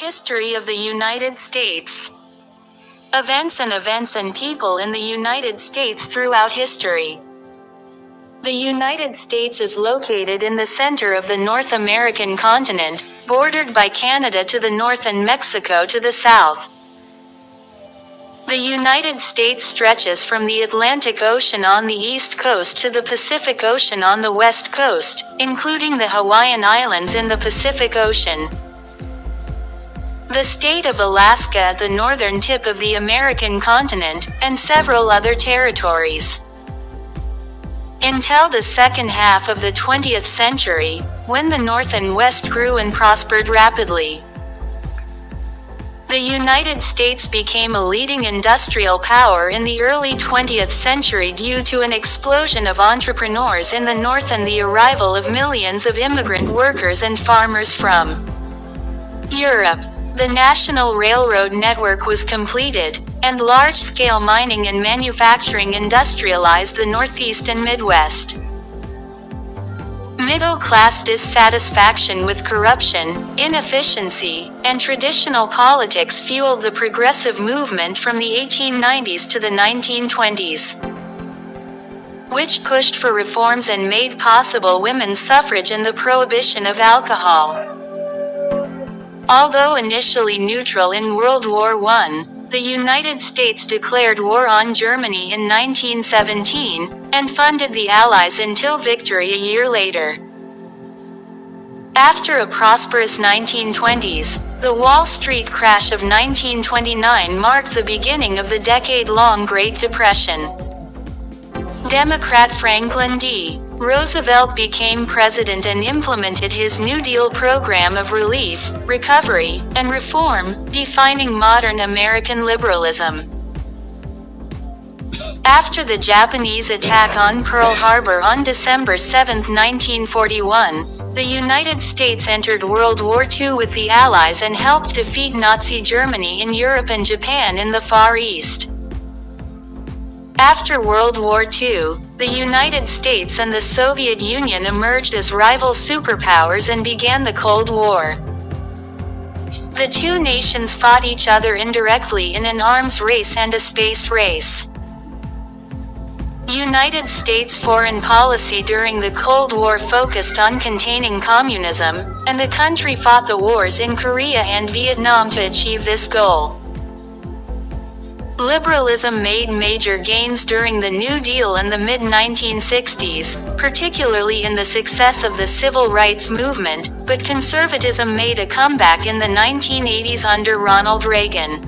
History of the United States. Events and people in the United States throughout history. The United States is located in the center of the North American continent, bordered by Canada to the north and Mexico to the south. The United States stretches from the Atlantic Ocean on the east coast to the Pacific Ocean on the west coast, including the Hawaiian Islands in the Pacific Ocean. The state of Alaska at the northern tip of the American continent, and several other territories. Until the second half of the 20th century, when the North and West grew and prospered rapidly. The United States became a leading industrial power in the early 20th century due to an explosion of entrepreneurs in the North and the arrival of millions of immigrant workers and farmers from Europe. The national railroad network was completed, and large-scale mining and manufacturing industrialized the Northeast and Midwest. Middle-class dissatisfaction with corruption, inefficiency, and traditional politics fueled the progressive movement from the 1890s to the 1920s, which pushed for reforms and made possible women's suffrage and the prohibition of alcohol. Although initially neutral in World War I, the United States declared war on Germany in 1917, and funded the Allies until victory a year later. After a prosperous 1920s, the Wall Street crash of 1929 marked the beginning of the decade-long Great Depression. Democrat Franklin D. Roosevelt became president and implemented his New Deal program of relief, recovery, and reform, defining modern American liberalism. After the Japanese attack on Pearl Harbor on December 7, 1941, the United States entered World War II with the Allies and helped defeat Nazi Germany in Europe and Japan in the Far East. After World War II, the United States and the Soviet Union emerged as rival superpowers and began the Cold War. The two nations fought each other indirectly in an arms race and a space race. United States foreign policy during the Cold War focused on containing communism, and the country fought the wars in Korea and Vietnam to achieve this goal. Liberalism made major gains during the New Deal in the mid-1960s, particularly in the success of the civil rights movement, but conservatism made a comeback in the 1980s under Ronald Reagan.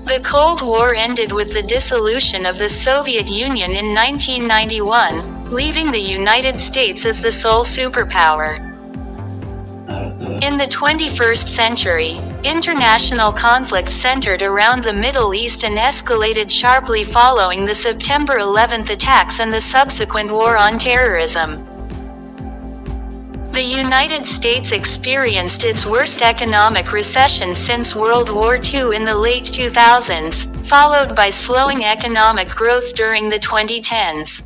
The Cold War ended with the dissolution of the Soviet Union in 1991, leaving the United States as the sole superpower. In the 21st century, international conflict centered around the Middle East and escalated sharply following the September 11 attacks and the subsequent war on terrorism. The United States experienced its worst economic recession since World War II in the late 2000s, followed by slowing economic growth during the 2010s.